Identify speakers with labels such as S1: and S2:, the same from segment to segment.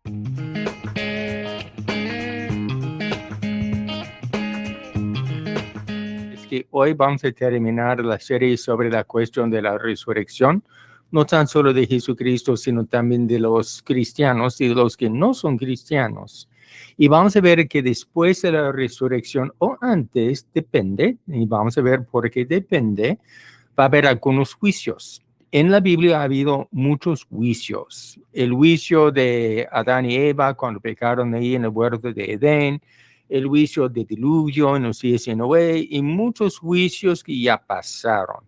S1: Es que hoy vamos a terminar la serie sobre la cuestión de la resurrección, no tan solo de Jesucristo, sino también de los cristianos y de los que no son cristianos. Y vamos a ver que después de la resurrección o antes, depende, y vamos a ver por qué depende, va a haber algunos juicios. En la Biblia ha habido muchos juicios. El juicio de Adán y Eva cuando pecaron ahí en el huerto de Edén, el juicio de diluvio en los días de Noé y muchos juicios que ya pasaron.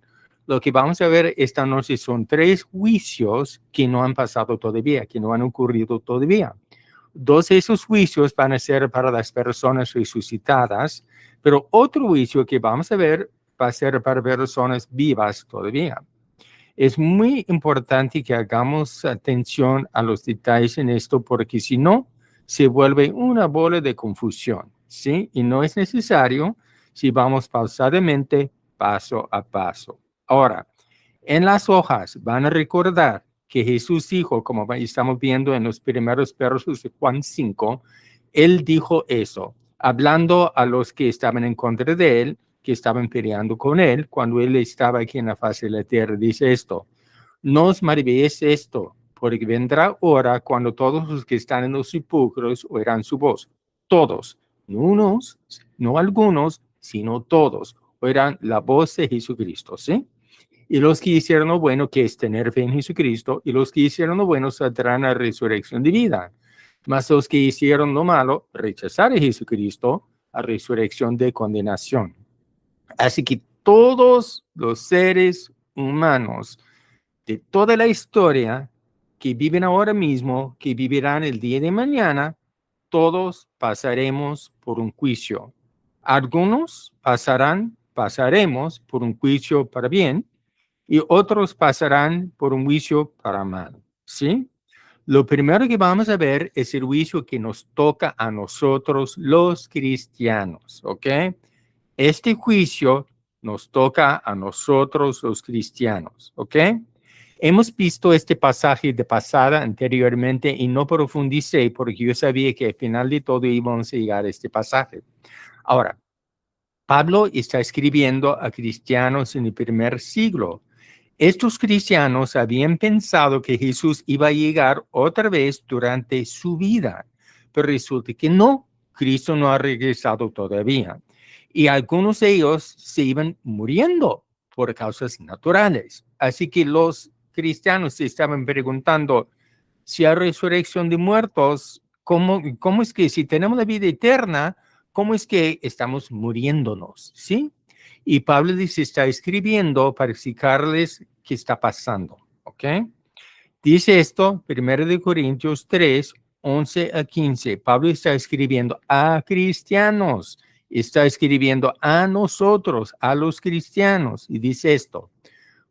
S1: Lo que vamos a ver esta noche son 3 juicios que no han pasado todavía, que no han ocurrido todavía. 2 de esos juicios van a ser para las personas resucitadas, pero otro juicio que vamos a ver va a ser para personas vivas todavía. Es muy importante que hagamos atención a los detalles en esto, porque si no, se vuelve una bola de confusión, ¿sí? Y no es necesario si vamos pausadamente, paso a paso. Ahora, en las hojas van a recordar que Jesús dijo, como estamos viendo en los primeros versos de Juan 5, él dijo eso, hablando a los que estaban en contra de él, que estaban peleando con él, cuando él estaba aquí en la faz de la tierra, dice esto: no os maravilléis esto, porque vendrá hora cuando todos los que están en los sepulcros oirán su voz. Todos, no unos, no algunos, sino todos, oirán la voz de Jesucristo, ¿sí? Y los que hicieron lo bueno, que es tener fe en Jesucristo, y los que hicieron lo bueno saldrán a resurrección de vida. Mas los que hicieron lo malo, rechazar a Jesucristo, a resurrección de condenación. Así que todos los seres humanos de toda la historia que viven ahora mismo, que vivirán el día de mañana, todos pasaremos por un juicio. Algunos pasaremos por un juicio para bien, y otros pasarán por un juicio para mal, ¿sí? Lo primero que vamos a ver es el juicio que nos toca a nosotros los cristianos, ¿ok? Este juicio nos toca a nosotros los cristianos, ¿ok? Hemos visto este pasaje de pasada anteriormente y no profundicé porque yo sabía que al final de todo íbamos a llegar a este pasaje. Ahora, Pablo está escribiendo a cristianos en el primer siglo. Estos cristianos habían pensado que Jesús iba a llegar otra vez durante su vida, pero resulta que no, Cristo no ha regresado todavía. Y algunos de ellos se iban muriendo por causas naturales. Así que los cristianos se estaban preguntando, si hay resurrección de muertos, ¿cómo es que si tenemos la vida eterna, cómo es que estamos muriéndonos? ¿Sí? Y Pablo dice, está escribiendo para explicarles qué está pasando, ¿ok? Dice esto, 1 Corintios 3, 11 a 15. Pablo está escribiendo a cristianos, está escribiendo a nosotros, a los cristianos, y dice esto: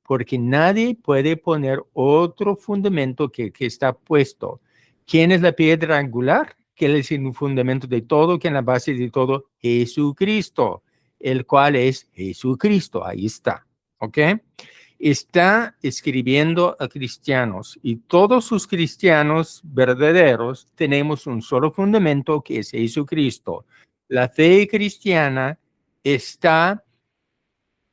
S1: porque nadie puede poner otro fundamento que está puesto. ¿Quién es la piedra angular? ¿Quién es el fundamento de todo? ¿Quién es la base de todo? Jesucristo, el cual es Jesucristo. Ahí está, ¿ok? Está escribiendo a cristianos, y todos sus cristianos verdaderos tenemos un solo fundamento, que es Jesucristo. La fe cristiana está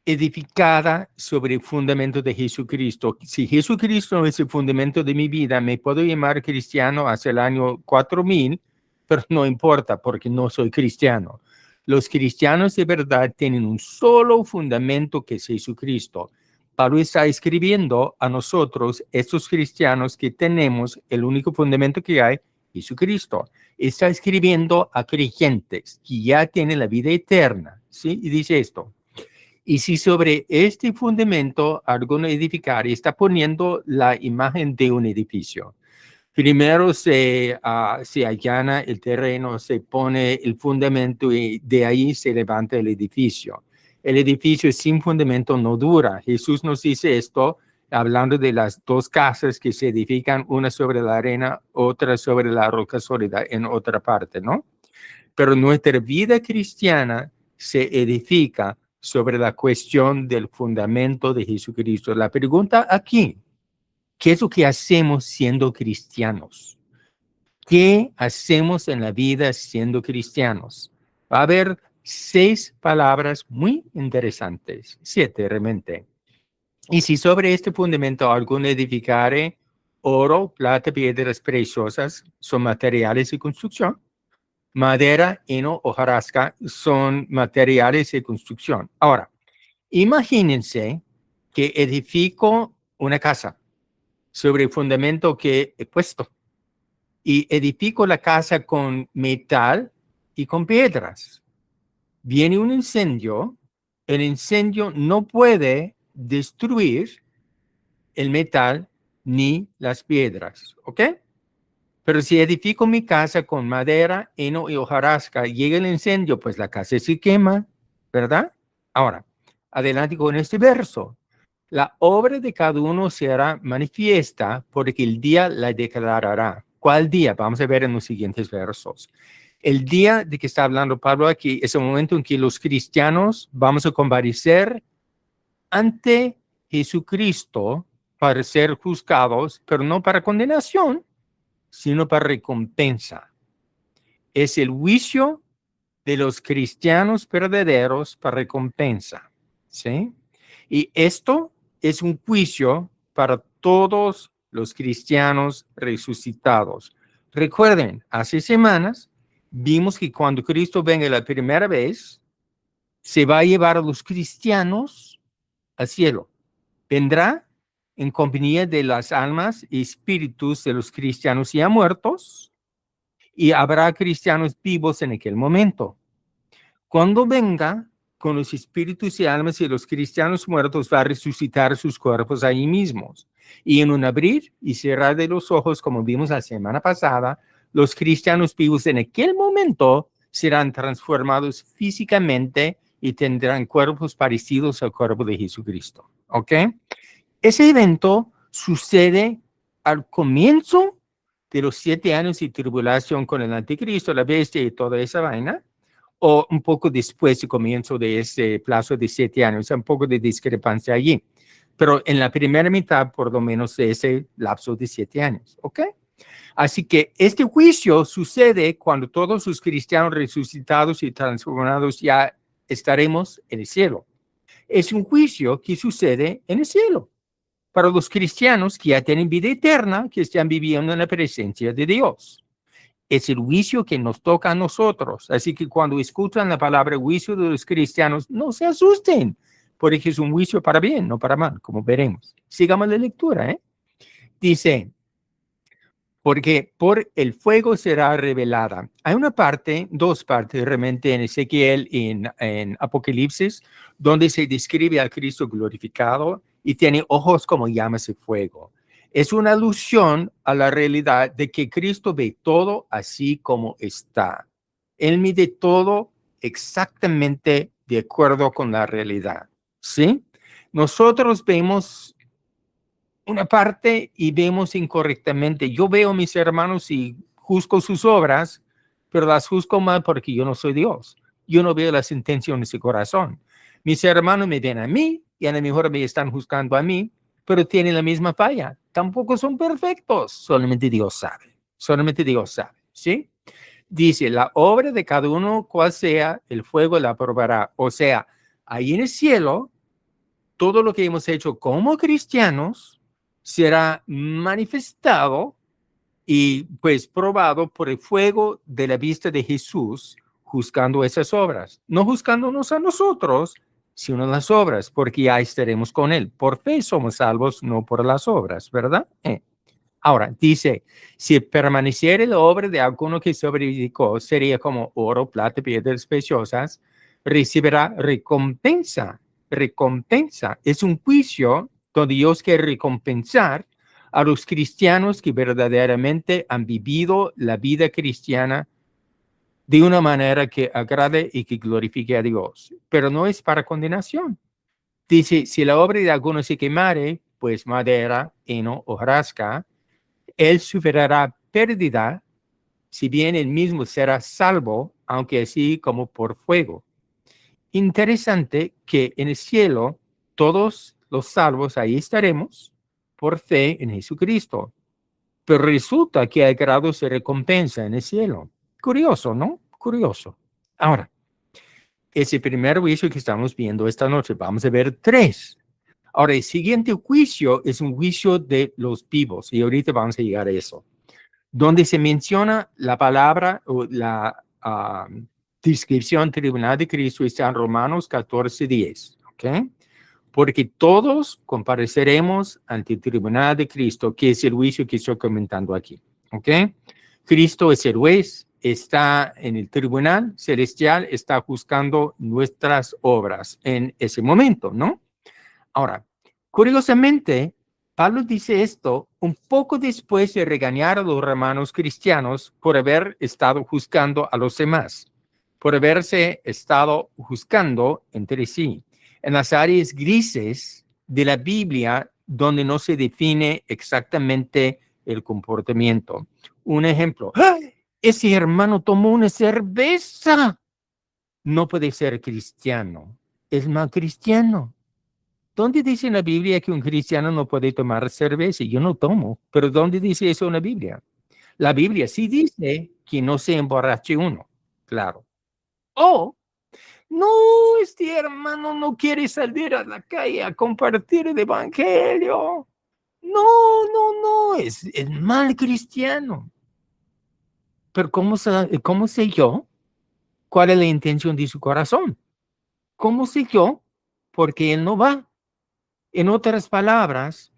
S1: edificada sobre el fundamento de Jesucristo. Si Jesucristo es el fundamento de mi vida, me puedo llamar cristiano hacia el año 4000, pero no importa porque no soy cristiano. Los cristianos de verdad tienen un solo fundamento, que es Jesucristo. Pablo está escribiendo a nosotros, estos cristianos, que tenemos el único fundamento que hay, Jesucristo. Está escribiendo a creyentes que ya tienen la vida eterna, ¿sí? Y dice esto: y si sobre este fundamento alguno edificar, está poniendo la imagen de un edificio. Primero se allana el terreno, se pone el fundamento y de ahí se levanta el edificio. El edificio sin fundamento no dura. Jesús nos dice esto hablando de las 2 casas que se edifican, una sobre la arena, otra sobre la roca sólida en otra parte, ¿no? Pero nuestra vida cristiana se edifica sobre la cuestión del fundamento de Jesucristo. La pregunta aquí: ¿qué es lo que hacemos siendo cristianos? ¿Qué hacemos en la vida siendo cristianos? Va a haber 6 palabras muy interesantes, 7 realmente. Y si sobre este fundamento alguno edificare, oro, plata, piedras preciosas son materiales de construcción, madera, heno, hojarasca son materiales de construcción. Ahora, imagínense que edifico una casa sobre el fundamento que he puesto y edifico la casa con metal y con piedras. Viene un incendio, el incendio no puede destruir el metal ni las piedras, ¿ok? Pero si edifico mi casa con madera, heno y hojarasca, llega el incendio, pues la casa se quema, ¿verdad? Ahora, adelante con este verso. La obra de cada uno será manifiesta porque el día la declarará. ¿Cuál día? Vamos a ver en los siguientes versos. El día de que está hablando Pablo aquí es el momento en que los cristianos vamos a comparecer ante Jesucristo para ser juzgados, pero no para condenación, sino para recompensa. Es el juicio de los cristianos verdaderos para recompensa, ¿sí? Y esto es un juicio para todos los cristianos resucitados. Recuerden, hace semanas vimos que cuando Cristo venga la primera vez, se va a llevar a los cristianos al cielo. Vendrá en compañía de las almas y espíritus de los cristianos ya muertos, y habrá cristianos vivos en aquel momento. Cuando venga con los espíritus y almas de los cristianos muertos, va a resucitar sus cuerpos ahí mismos. Y en un abrir y cerrar de los ojos, como vimos la semana pasada, los cristianos vivos en aquel momento serán transformados físicamente y tendrán cuerpos parecidos al cuerpo de Jesucristo. ¿Ok? Ese evento sucede al comienzo de los 7 años de tribulación con el anticristo, la bestia y toda esa vaina, o un poco después del comienzo de ese plazo de 7 años, un poco de discrepancia allí, pero en la primera mitad por lo menos de ese lapso de 7 años, ¿ok? Así que este juicio sucede cuando todos los cristianos resucitados y transformados ya estaremos en el cielo. Es un juicio que sucede en el cielo para los cristianos que ya tienen vida eterna, que están viviendo en la presencia de Dios. Es el juicio que nos toca a nosotros. Así que cuando escuchan la palabra juicio de los cristianos, no se asusten, porque es un juicio para bien, no para mal, como veremos. Sigamos la lectura, ¿eh? Dice, porque por el fuego será revelada. Hay una parte, 2 partes realmente en Ezequiel y en Apocalipsis, donde se describe a Cristo glorificado y tiene ojos como llamas de fuego. Es una alusión a la realidad de que Cristo ve todo así como está. Él mide todo exactamente de acuerdo con la realidad, ¿sí? Nosotros vemos una parte y vemos incorrectamente. Yo veo a mis hermanos y juzgo sus obras, pero las juzgo mal porque yo no soy Dios. Yo no veo las intenciones de corazón. Mis hermanos me ven a mí y a lo mejor me están juzgando a mí, pero tienen la misma falla. Tampoco son perfectos. Solamente Dios sabe. Solamente Dios sabe. ¿Sí? Dice, la obra de cada uno, cual sea, el fuego la probará. O sea, ahí en el cielo, todo lo que hemos hecho como cristianos será manifestado y pues probado por el fuego de la vista de Jesús, juzgando esas obras, no juzgándonos a nosotros, sino las obras, porque ya estaremos con Él. Por fe somos salvos, no por las obras, ¿verdad? Ahora, dice, si permaneciera la obra de alguno que sobrevivió, sería como oro, plata, piedras preciosas, recibirá recompensa. Recompensa. Es un juicio donde Dios quiere recompensar a los cristianos que verdaderamente han vivido la vida cristiana de una manera que agrade y que glorifique a Dios. Pero no es para condenación. Dice, si la obra de alguno se quemare, pues madera, heno, hojarasca, él sufrirá pérdida, si bien él mismo será salvo, aunque así como por fuego. Interesante que en el cielo todos los salvos ahí estaremos por fe en Jesucristo. pero resulta que hay grados de recompensa en el cielo. Curioso, ¿no? Curioso. Ahora, ese primer juicio que estamos viendo esta noche, vamos a ver 3. Ahora, el siguiente juicio es un juicio de los vivos, y ahorita vamos a llegar a eso, donde se menciona la palabra o la descripción tribunal de Cristo está en Romanos 14:10, ¿ok? Porque todos compareceremos ante el tribunal de Cristo, que es el juicio que estoy comentando aquí, ¿ok? Cristo es el juez, está en el tribunal celestial, está juzgando nuestras obras en ese momento, ¿no? Ahora, curiosamente, Pablo dice esto un poco después de regañar a los hermanos cristianos por haber estado juzgando a los demás, por haberse estado juzgando entre sí, en las áreas grises de la Biblia donde no se define exactamente el comportamiento. Un ejemplo, ¡ay! Ese hermano tomó una cerveza. No puede ser cristiano, es mal cristiano. ¿Dónde dice en la Biblia que un cristiano no puede tomar cerveza? Yo no tomo, pero ¿dónde dice eso en la Biblia? La Biblia sí dice que no se emborrache uno, claro. O, no, este hermano no quiere salir a la calle a compartir el evangelio. No, es mal cristiano. Pero ¿cómo sé yo cuál es la intención de su corazón? ¿Cómo sé yo? Porque él no va. En otras palabras,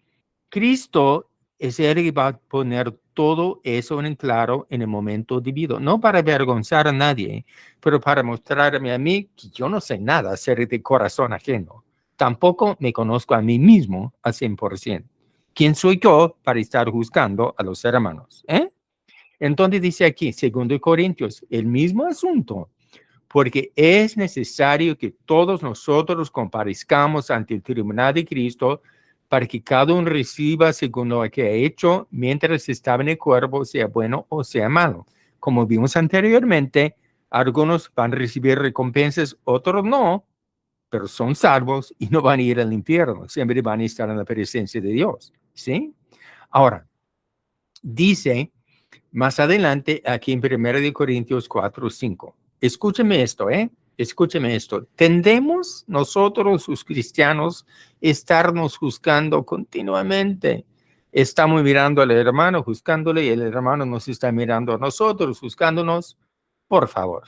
S1: Cristo es el que va a poner todo eso en claro en el momento debido, no para avergonzar a nadie, pero para mostrarme a mí que yo no sé nada acerca de corazón ajeno. Tampoco me conozco a mí mismo al 100%. ¿Quién soy yo para estar juzgando a los hermanos? Entonces dice aquí, 2 Corintios, el mismo asunto, porque es necesario que todos nosotros comparezcamos ante el tribunal de Cristo para que cada uno reciba según lo que ha hecho mientras estaba en el cuerpo, sea bueno o sea malo. Como vimos anteriormente, algunos van a recibir recompensas, otros no, pero son salvos y no van a ir al infierno, siempre van a estar en la presencia de Dios. ¿Sí? Ahora, dice más adelante, aquí en 1 Corintios 4:5. Escúcheme esto, ¿eh? Escúcheme esto. ¿Tendemos nosotros, los cristianos, estarnos juzgando continuamente? Estamos mirando al hermano, juzgándole, y el hermano nos está mirando a nosotros, juzgándonos. Por favor.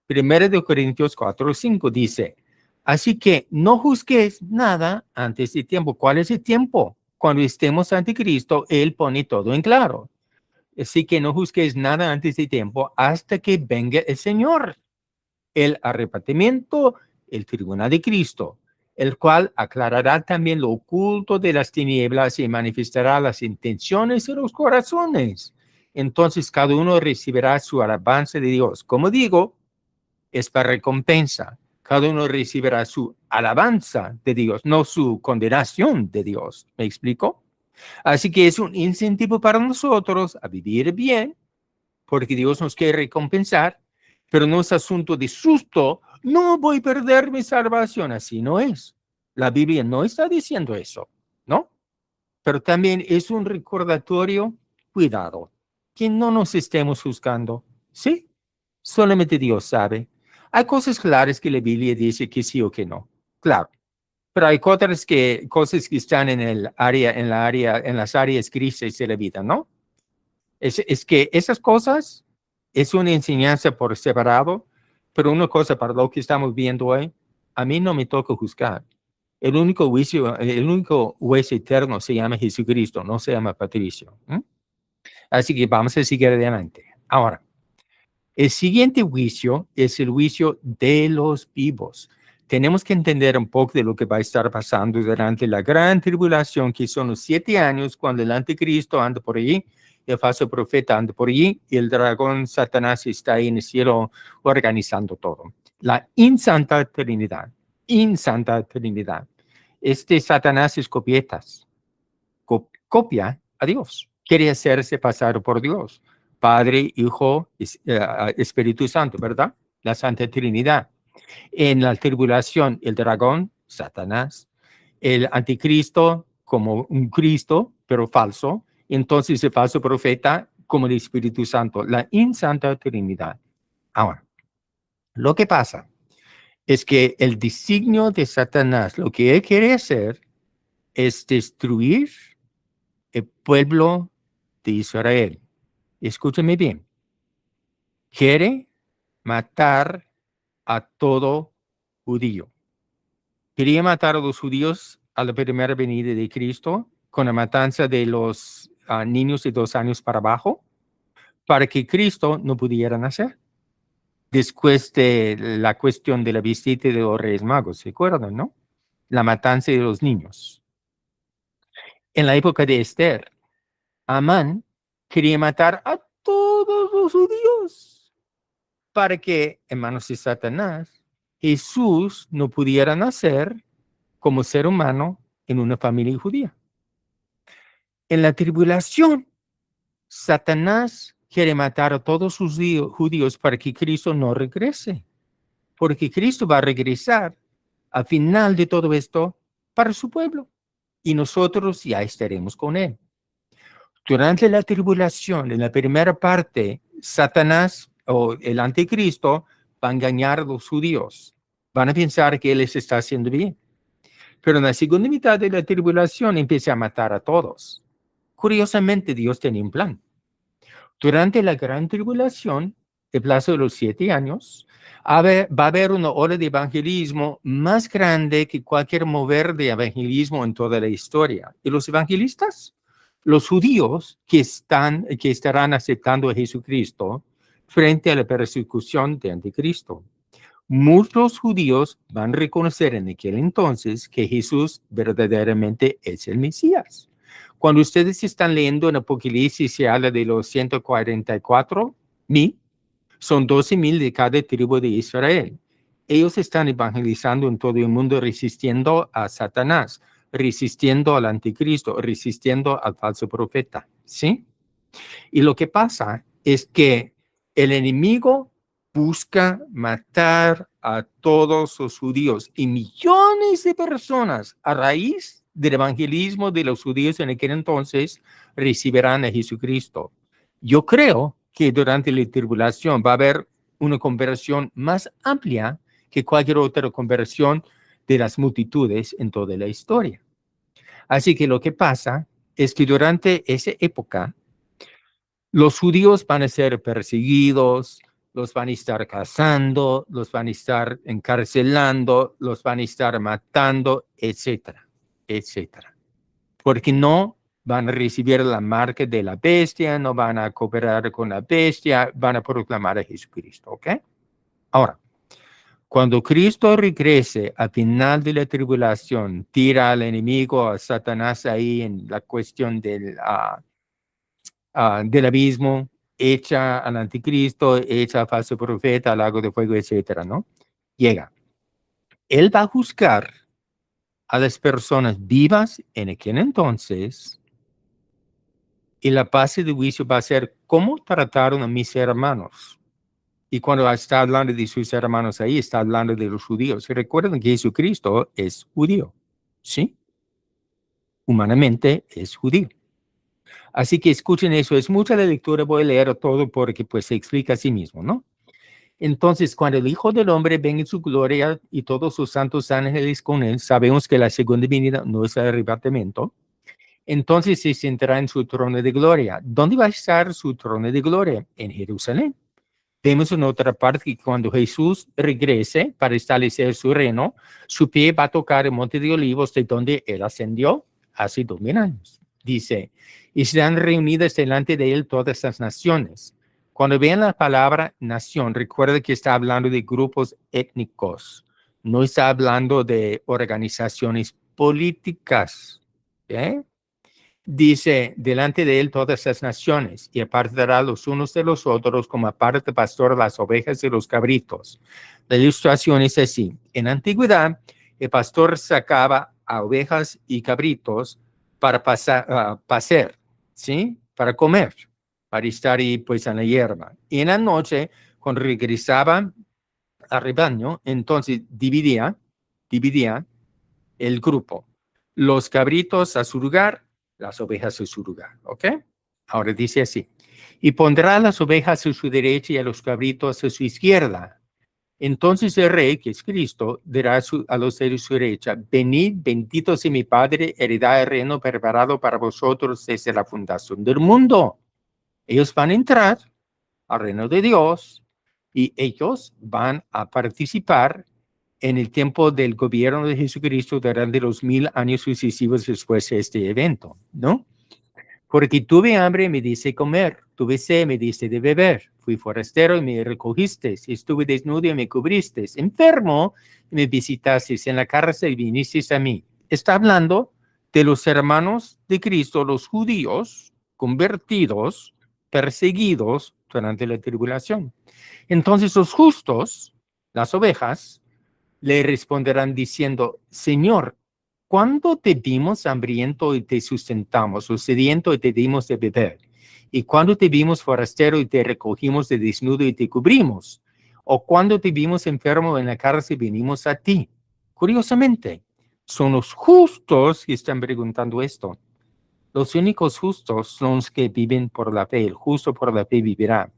S1: 1 Corintios 4:5 dice, así que no juzgues nada antes de tiempo. ¿Cuál es el tiempo? Cuando estemos ante Cristo, Él pone todo en claro. Así que no juzgues nada antes de tiempo hasta que venga el Señor, el arrepentimiento, el tribunal de Cristo, el cual aclarará también lo oculto de las tinieblas y manifestará las intenciones de los corazones. Entonces cada uno recibirá su alabanza de Dios. Como digo, es para recompensa. Cada uno recibirá su alabanza de Dios, no su condenación de Dios. ¿Me explico? Así que es un incentivo para nosotros a vivir bien, porque Dios nos quiere recompensar, pero no es asunto de susto, no voy a perder mi salvación, así no es. La Biblia no está diciendo eso, ¿no? Pero también es un recordatorio, cuidado, que no nos estemos juzgando, ¿sí? Solamente Dios sabe. Hay cosas claras que la Biblia dice que sí o que no, claro. Pero hay cosas que están en las áreas grises de la vida, ¿no? Es que esas cosas es una enseñanza por separado, pero una cosa para lo que estamos viendo hoy, a mí no me toca juzgar. El único juez eterno se llama Jesucristo, no se llama Patricio. Así que vamos a seguir adelante. Ahora, el siguiente juicio es el juicio de los vivos. Tenemos que entender un poco de lo que va a estar pasando durante la gran tribulación, que son los 7 años cuando el anticristo anda por allí, el falso profeta anda por allí, y el dragón Satanás está ahí en el cielo organizando todo. La insanta Trinidad, insanta Trinidad. Este Satanás es copietas, copia a Dios, quiere hacerse pasar por Dios. Padre, Hijo, Espíritu Santo, ¿verdad? La Santa Trinidad. En la tribulación, el dragón, Satanás, el anticristo como un Cristo, pero falso, entonces el falso profeta como el Espíritu Santo, la insanta Trinidad. Ahora, lo que pasa es que el designio de Satanás, lo que él quiere hacer es destruir el pueblo de Israel. Escúchame bien. Quiere matar a todo judío. Quería matar a los judíos a la primera venida de Cristo con la matanza de los niños de 2 años para abajo, para que Cristo no pudiera nacer. Después de la cuestión de la visita de los Reyes Magos, ¿se acuerdan, no? La matanza de los niños. En la época de Esther, Amán quería matar a todos los judíos para que, en manos de Satanás, Jesús no pudiera nacer como ser humano en una familia judía. En la tribulación, Satanás quiere matar a todos sus judíos para que Cristo no regrese, porque Cristo va a regresar al final de todo esto para su pueblo y nosotros ya estaremos con él. Durante la tribulación, en la primera parte, Satanás o el anticristo va a engañar a los judíos. Van a pensar que él les está haciendo bien. Pero en la segunda mitad de la tribulación empieza a matar a todos. Curiosamente, Dios tenía un plan. Durante la gran tribulación, el plazo de los 7 años, va a haber una ola de evangelismo más grande que cualquier mover de evangelismo en toda la historia. Y los evangelistas, los judíos que estarán aceptando a Jesucristo frente a la persecución de Anticristo. Muchos judíos van a reconocer en aquel entonces que Jesús verdaderamente es el Mesías. Cuando ustedes están leyendo en Apocalipsis, se habla de los 144,000, son 12,000 de cada tribu de Israel. Ellos están evangelizando en todo el mundo, resistiendo a Satanás, resistiendo al anticristo, resistiendo al falso profeta, ¿sí? Y lo que pasa es que el enemigo busca matar a todos los judíos y millones de personas a raíz del evangelismo de los judíos en aquel entonces recibirán a Jesucristo. Yo creo que durante la tribulación va a haber una conversión más amplia que cualquier otra conversión de las multitudes en toda la historia. Así que lo que pasa es que durante esa época los judíos van a ser perseguidos, los van a estar cazando, los van a estar encarcelando, los van a estar matando, etcétera, etcétera. Porque no van a recibir la marca de la bestia, no van a cooperar con la bestia, van a proclamar a Jesucristo, ¿ok? Ahora, cuando Cristo regrese al final de la tribulación, tira al enemigo, a Satanás ahí en la cuestión del abismo, echa al anticristo, echa al falso profeta, al lago de fuego, etcétera, ¿no? Llega. Él va a juzgar a las personas vivas en aquel entonces y la base de juicio va a ser cómo trataron a mis hermanos. Y cuando está hablando de sus hermanos ahí, está hablando de los judíos. Y recuerden que Jesucristo es judío, ¿sí? Humanamente es judío. Así que escuchen eso, es mucha la lectura, voy a leer todo porque pues se explica a sí mismo, ¿no? Entonces, cuando el Hijo del Hombre venga en su gloria y todos sus santos ángeles con él, sabemos que la segunda venida no es el arrebatamiento. Entonces se sentará en su trono de gloria. ¿Dónde va a estar su trono de gloria? En Jerusalén. Vemos en otra parte que cuando Jesús regrese para establecer su reino, su pie va a tocar el monte de olivos de donde él ascendió hace 2000 años. Dice, y serán reunidas delante de él todas las naciones. Cuando vean la palabra nación, recuerda que está hablando de grupos étnicos, no está hablando de organizaciones políticas. ¿Okay? Dice, delante de él todas las naciones, y apartará los unos de los otros como aparta el pastor las ovejas de los cabritos. La ilustración es así. En la antigüedad, el pastor sacaba a ovejas y cabritos para pasear, ¿sí? Para comer, para estar ahí pues en la hierba. Y en la noche, cuando regresaba al rebaño, entonces dividía el grupo. Los cabritos a su lugar, las ovejas a su lugar, ¿ok? Ahora dice así, y pondrá las ovejas a su derecha y a los cabritos a su izquierda. Entonces el rey, que es Cristo, dirá a los de su derecha, venid, benditos de mi Padre, heredad el reino preparado para vosotros desde la fundación del mundo. Ellos van a entrar al reino de Dios y ellos van a participar en el tiempo del gobierno de Jesucristo durante los 1000 años sucesivos después de este evento, ¿no? Porque tuve hambre y me diste comer, tuve sed y me diste de beber, fui forastero y me recogiste, estuve desnudo y me cubriste, enfermo y me visitaste, en la cárcel y vinisteis a mí. Está hablando de los hermanos de Cristo, los judíos convertidos, perseguidos durante la tribulación. Entonces los justos, las ovejas, le responderán diciendo, Señor, ¿cuándo te vimos hambriento y te sustentamos, o sediento y te dimos de beber? ¿Y cuándo te vimos forastero y te recogimos de desnudo y te cubrimos? ¿O cuándo te vimos enfermo en la cárcel y vinimos a ti? Curiosamente, son los justos que están preguntando esto. Los únicos justos son los que viven por la fe. El justo por la fe vivirá.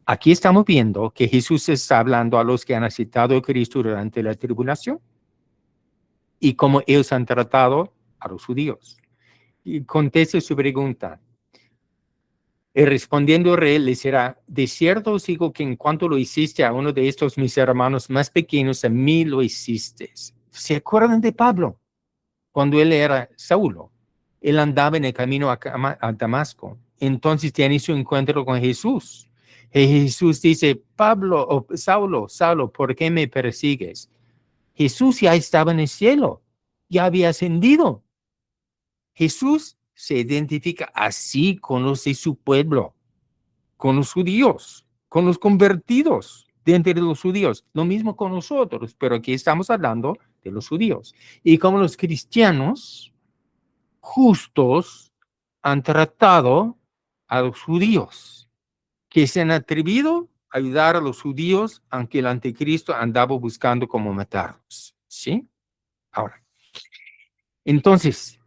S1: Aquí estamos viendo que Jesús está hablando a los que han aceptado a Cristo durante la tribulación y cómo ellos han tratado a los judíos. Y conteste su pregunta. Y respondiendo el rey les dirá, de cierto os digo que en cuanto lo hiciste a uno de estos mis hermanos más pequeños, a mí lo hiciste. ¿Se acuerdan de Pablo? Cuando él era Saulo, él andaba en el camino a Damasco. Entonces tiene su encuentro con Jesús. Y Jesús dice, Pablo, o Saulo, Saulo, ¿por qué me persigues? Jesús ya estaba en el cielo, ya había ascendido. Jesús se identifica así con los de su pueblo, con los judíos, con los convertidos dentro de los judíos. Lo mismo con nosotros, pero aquí estamos hablando de los judíos. Y como los cristianos justos han tratado a los judíos, que se han atrevido a ayudar a los judíos, aunque el anticristo andaba buscando cómo matarlos. ¿Sí? Ahora, entonces,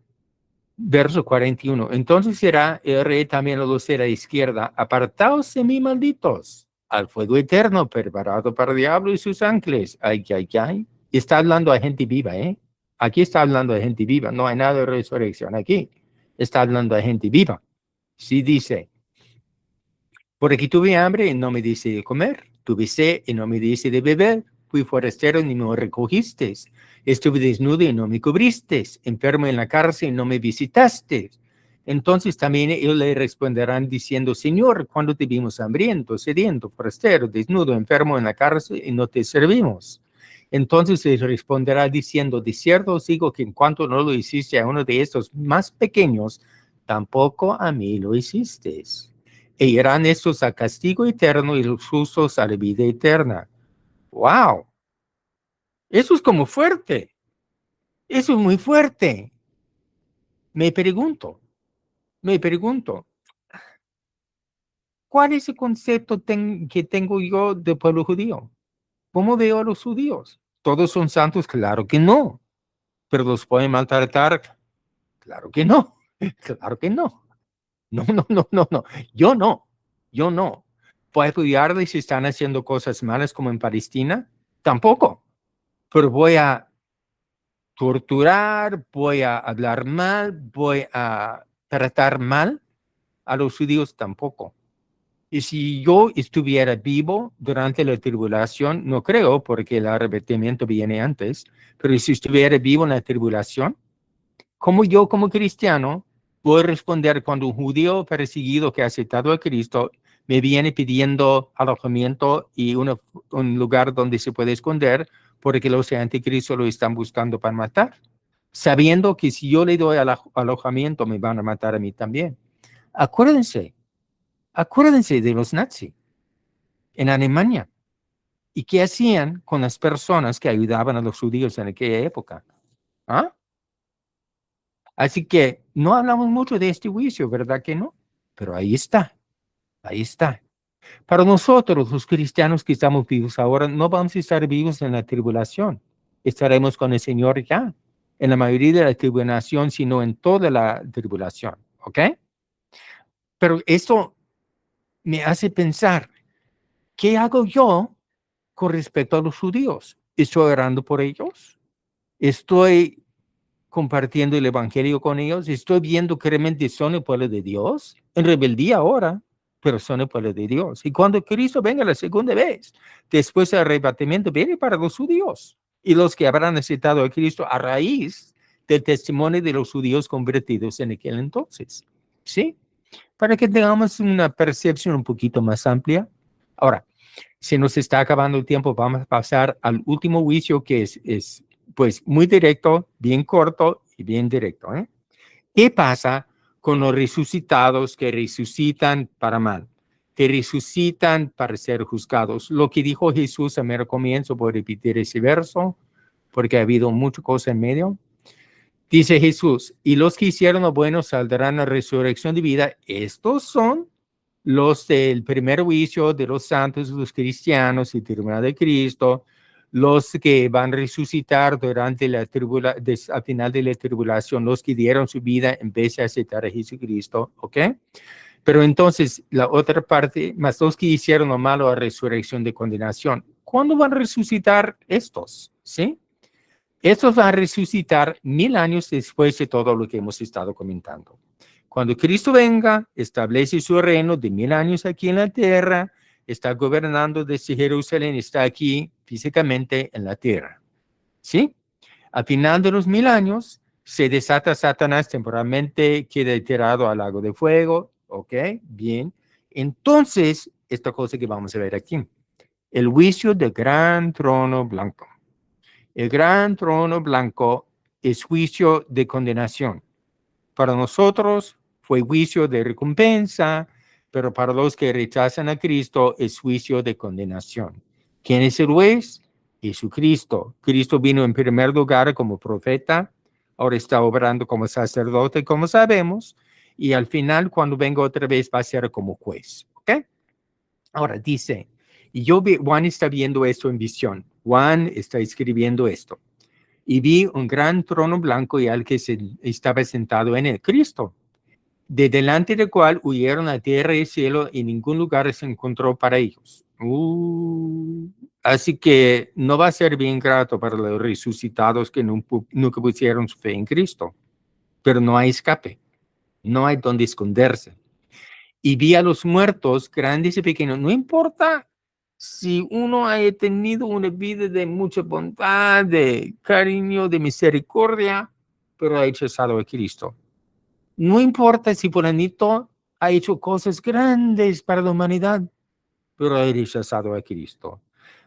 S1: verso 41. Entonces será el rey también a los de la izquierda, apartaos de mí, malditos, al fuego eterno preparado para el diablo y sus ángeles. Ay, ay, ay. Está hablando a gente viva, ¿eh? Aquí está hablando de gente viva. No hay nada de resurrección aquí. Está hablando de gente viva. Sí dice, porque tuve hambre y no me diste de comer, tuve sed y no me diste de beber, fui forastero y no me recogiste, estuve desnudo y no me cubriste, enfermo en la cárcel y no me visitaste. Entonces también ellos le responderán diciendo, Señor, ¿cuándo te vimos hambriento, sediento, forastero, desnudo, enfermo en la cárcel y no te servimos? Entonces les responderá diciendo, de cierto os digo que en cuanto no lo hiciste a uno de estos más pequeños, tampoco a mí lo hiciste. E irán estos a castigo eterno y los justos a la vida eterna. ¡Wow! Eso es como fuerte. Eso es muy fuerte. Me pregunto, ¿cuál es el concepto que tengo yo del pueblo judío? ¿Cómo veo a los judíos? ¿Todos son santos? Claro que no. ¿Pero los pueden maltratar? Claro que no. Claro que no. No, no, no, no, no. Yo no. Yo no. ¿Puedo apoyarles si están haciendo cosas malas como en Palestina? Tampoco. Pero voy a torturar, voy a hablar mal, voy a tratar mal a los judíos tampoco. Y si yo estuviera vivo durante la tribulación, no creo porque el arrepentimiento viene antes, pero si estuviera vivo en la tribulación, como yo como cristiano, voy a responder cuando un judío perseguido que ha aceptado a Cristo me viene pidiendo alojamiento y un lugar donde se puede esconder porque los anticristos lo están buscando para matar, sabiendo que si yo le doy alojamiento me van a matar a mí también. Acuérdense, acuérdense de los nazis en Alemania y qué hacían con las personas que ayudaban a los judíos en aquella época. ¿Ah? Así que no hablamos mucho de este juicio, ¿verdad que no? Pero ahí está, ahí está. Para nosotros, los cristianos que estamos vivos ahora, no vamos a estar vivos en la tribulación. Estaremos con el Señor ya. en la mayoría de la tribulación, sino en toda la tribulación. ¿Ok? Pero esto me hace pensar, ¿qué hago yo con respecto a los judíos? ¿Estoy orando por ellos? ¿Estoy compartiendo el evangelio con ellos? ¿Estoy viendo que realmente son el pueblo de Dios? En rebeldía ahora, pero son el pueblo de Dios. Y cuando Cristo venga la segunda vez, después del arrebatamiento, viene para los judíos y los que habrán aceptado a Cristo a raíz del testimonio de los judíos convertidos en aquel entonces. ¿Sí? Para que tengamos una percepción un poquito más amplia. Ahora, se nos está acabando el tiempo, vamos a pasar al último juicio que es pues muy directo, bien corto y bien directo. ¿Qué pasa con los resucitados que resucitan para mal? Que resucitan para ser juzgados. Lo que dijo Jesús a mero comienzo, voy a repetir ese verso, porque ha habido mucha cosa en medio. Dice Jesús, y los que hicieron lo bueno saldrán a resurrección de vida. Estos son los del primer juicio de los santos, los cristianos y tribunal de Cristo, los que van a resucitar durante la al final de la tribulación, los que dieron su vida en vez de aceptar a Jesucristo, ¿ok? Pero entonces, la otra parte, más los que hicieron lo malo a resurrección de condenación, ¿cuándo van a resucitar estos? ¿Sí? Estos van a resucitar 1000 años después de todo lo que hemos estado comentando. Cuando Cristo venga, establece su reino de 1000 años aquí en la tierra, está gobernando desde Jerusalén, está aquí físicamente en la tierra. ¿Sí? Al final de los 1000 años, se desata Satanás temporalmente, queda tirado al lago de fuego. ¿Ok? Bien. Entonces, esta cosa que vamos a ver aquí, el juicio del gran trono blanco. El gran trono blanco es juicio de condenación. Para nosotros fue juicio de recompensa, pero para los que rechazan a Cristo es juicio de condenación. ¿Quién es el juez? Jesucristo. Cristo vino en primer lugar como profeta, ahora está obrando como sacerdote, como sabemos, y al final, cuando venga otra vez, va a ser como juez. ¿Ok? Ahora dice, y Juan está viendo esto en visión. Juan está escribiendo esto. Y vi un gran trono blanco y al que estaba sentado en él, Cristo, de delante del cual huyeron la tierra y el cielo y ningún lugar se encontró para ellos. Así que no va a ser bien grato para los resucitados que nunca pusieron su fe en Cristo, pero no hay escape, no hay donde esconderse. Y vi a los muertos, grandes y pequeños, no importa si uno haya tenido una vida de mucha bondad, de cariño, de misericordia, pero ha rechazado a Cristo. No importa si fulanito ha hecho cosas grandes para la humanidad, pero ha rechazado a Cristo.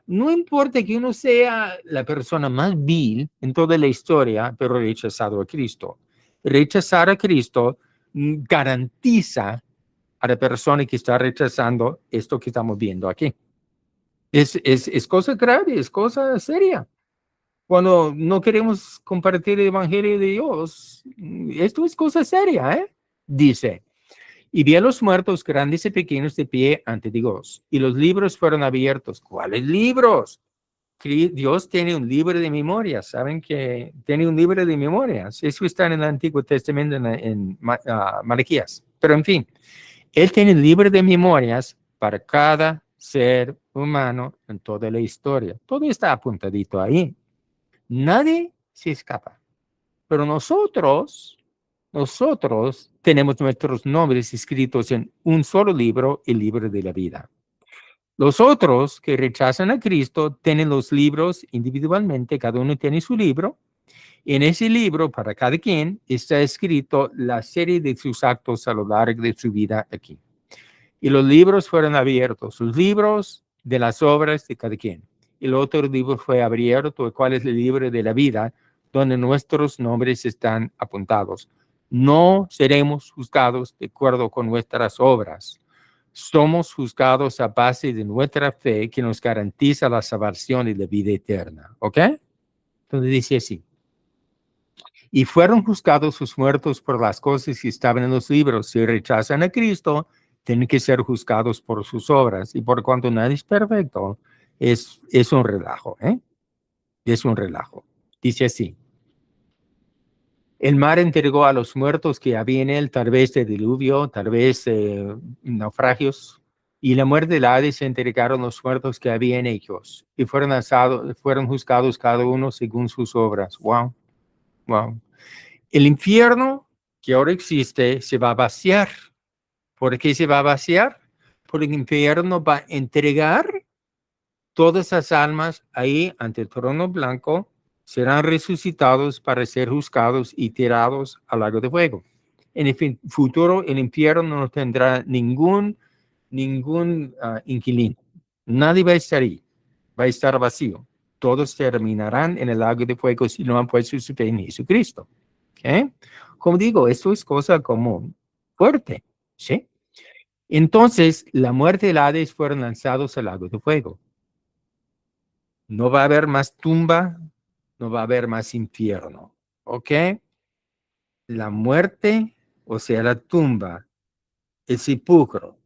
S1: No importa que uno sea la persona más vil en toda la historia, pero ha rechazado a Cristo. Rechazar a Cristo garantiza a la persona que está rechazando esto que estamos viendo aquí. Es cosa grave, es cosa seria. Cuando no queremos compartir el evangelio de Dios, esto es cosa seria, ¿eh? Dice, y vi a los muertos grandes y pequeños de pie ante Dios, y los libros fueron abiertos. ¿Cuáles libros? Dios tiene un libro de memorias, ¿saben que tiene un libro de memorias? Eso está en el Antiguo Testamento, en Malaquías. Pero en fin, Él tiene un libro de memorias para cada ser humano en toda la historia. Todo está apuntadito ahí. Nadie se escapa. Pero nosotros tenemos nuestros nombres escritos en un solo libro, el libro de la vida. Los otros que rechazan a Cristo tienen los libros individualmente, cada uno tiene su libro. En ese libro, para cada quien, está escrito la serie de sus actos a lo largo de su vida aquí. Y los libros fueron abiertos, los libros de las obras de cada quien. El otro libro fue abierto, el cual es el libro de la vida, donde nuestros nombres están apuntados. No seremos juzgados de acuerdo con nuestras obras. Somos juzgados a base de nuestra fe que nos garantiza la salvación y la vida eterna. ¿Ok? Entonces dice así. Y fueron juzgados sus muertos por las cosas que estaban en los libros. Si rechazan a Cristo, tienen que ser juzgados por sus obras. Y por cuanto nadie es perfecto, es un relajo. Es un relajo. Dice así. El mar entregó a los muertos que había en él, tal vez de diluvio, tal vez naufragios, y la muerte del Hades entregaron los muertos que había en ellos, y fueron juzgados cada uno según sus obras. Wow, wow. El infierno que ahora existe se va a vaciar. ¿Por qué se va a vaciar? Porque el infierno va a entregar todas esas almas ahí ante el trono blanco, serán resucitados para ser juzgados y tirados al lago de fuego. En el futuro, el infierno no tendrá ningún inquilino. Nadie va a estar ahí. Va a estar vacío. Todos terminarán en el lago de fuego si no han puesto su fe en Jesucristo. ¿Okay? Como digo, esto es cosa como fuerte. ¿Sí? Entonces, la muerte y el Hades fueron lanzados al lago de fuego. No va a haber más tumba, no va a haber más infierno. ¿Ok? La muerte, o sea, la tumba, el sepulcro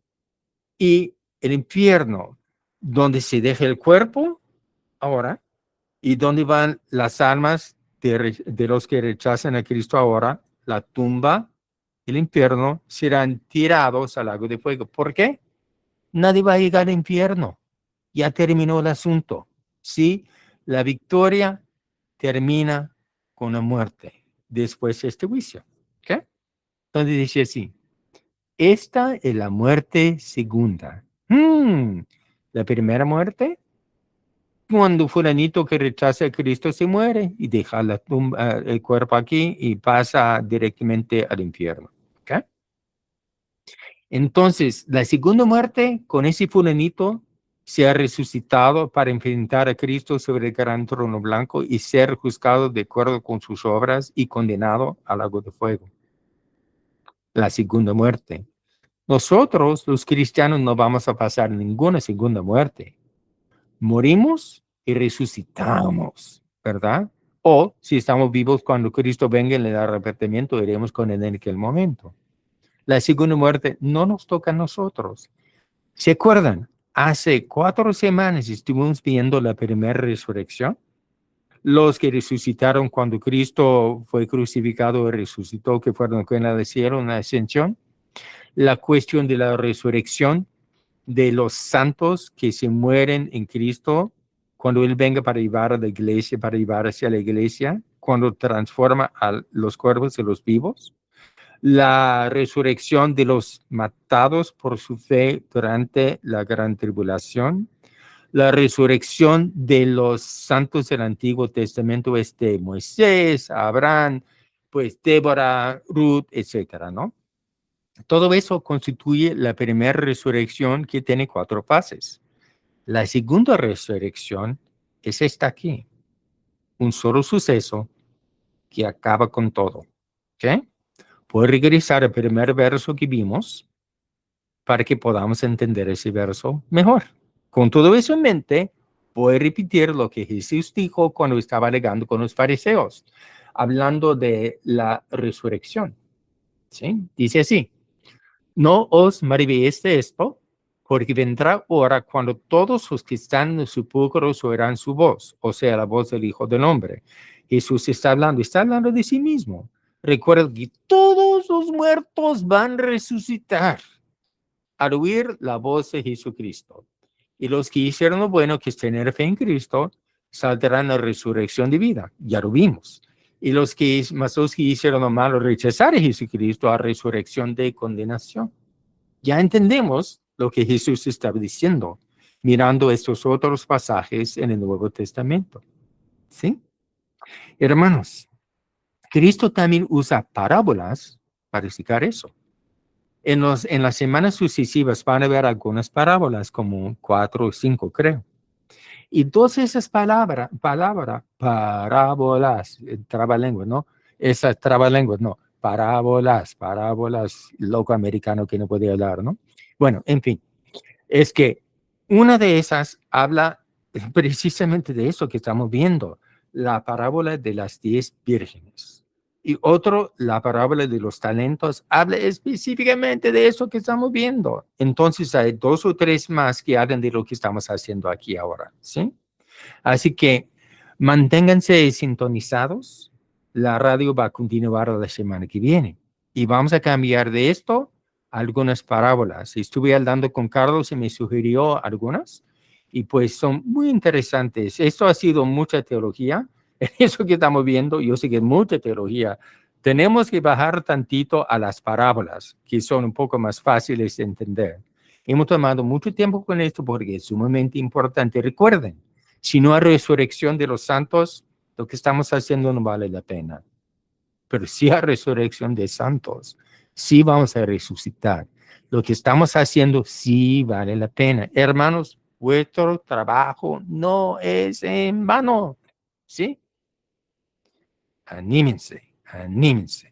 S1: y el infierno, donde se deja el cuerpo ahora y donde van las almas de los que rechazan a Cristo ahora, la tumba, el infierno, serán tirados al lago de fuego. ¿Por qué? Nadie va a llegar al infierno. Ya terminó el asunto. Sí, la victoria termina con la muerte después de este juicio. ¿Ok? Entonces dice así, esta es la muerte segunda. La primera muerte, cuando fulanito que rechaza a Cristo se muere y deja la tumba, el cuerpo aquí y pasa directamente al infierno. ¿Ok? Entonces, la segunda muerte, con ese fulanito, se ha resucitado para enfrentar a Cristo sobre el gran trono blanco y ser juzgado de acuerdo con sus obras y condenado al lago de fuego. La segunda muerte. Nosotros, los cristianos, no vamos a pasar ninguna segunda muerte. Morimos y resucitamos, ¿verdad? O si estamos vivos cuando Cristo venga en el arrepentimiento, iremos con él en aquel momento. La segunda muerte no nos toca a nosotros. ¿Se acuerdan? Hace 4 semanas estuvimos viendo la primera resurrección. Los que resucitaron cuando Cristo fue crucificado y resucitó, que fueron con el cielo, una ascensión. La cuestión de la resurrección de los santos que se mueren en Cristo cuando Él venga para llevar a la iglesia, para llevar hacia la iglesia, cuando transforma a los cuerpos de los vivos. La resurrección de los matados por su fe durante la gran tribulación, la resurrección de los santos del Antiguo Testamento, Moisés, Abraham, pues Débora, Ruth, etcétera, ¿no? Todo eso constituye la primera resurrección que tiene 4 fases. La segunda resurrección es esta aquí, un solo suceso que acaba con todo. ¿Ok? Voy a regresar al primer verso que vimos para que podamos entender ese verso mejor. Con todo eso en mente, voy a repetir lo que Jesús dijo cuando estaba alegando con los fariseos, hablando de la resurrección. ¿Sí? Dice así, no os maravilléis de esto, porque vendrá hora cuando todos los que están en el sepulcro oirán su voz, o sea, la voz del Hijo del Hombre. Jesús está hablando de sí mismo. Recuerda que todos los muertos van a resucitar al oír la voz de Jesucristo. Y los que hicieron lo bueno, que es tener fe en Cristo, saldrán a resurrección de vida. Ya lo vimos. Y los que hicieron lo malo, rechazar a Jesucristo, a resurrección de condenación. Ya entendemos lo que Jesús estaba diciendo, mirando estos otros pasajes en el Nuevo Testamento. ¿Sí? Hermanos, Cristo también usa parábolas para explicar eso. En las semanas sucesivas van a ver algunas parábolas, como 4 o 5, creo. Y todas esas parábolas, trabalenguas, ¿no? Esas trabalenguas, no, parábolas, loco americano que no podía hablar, ¿no? Bueno, en fin, es que una de esas habla precisamente de eso que estamos viendo, la parábola de las 10 vírgenes. Y otro, la parábola de los talentos, habla específicamente de eso que estamos viendo. Entonces hay 2 o 3 más que hablan de lo que estamos haciendo aquí ahora, ¿sí? Así que manténganse sintonizados, La radio va a continuar la semana que viene. Y vamos a cambiar de esto a algunas parábolas. Estuve hablando con Carlos y me sugirió algunas. Y pues son muy interesantes. Esto ha sido mucha teología. Eso que estamos viendo, yo sé que es mucha teología. Tenemos que bajar tantito a las parábolas, que son un poco más fáciles de entender. Hemos tomado mucho tiempo con esto porque es sumamente importante. Recuerden, si no hay resurrección de los santos, lo que estamos haciendo no vale la pena. Pero si hay resurrección de santos, sí vamos a resucitar. Lo que estamos haciendo sí vale la pena. Hermanos, vuestro trabajo no es en vano. ¿Sí? Anímense, anímense.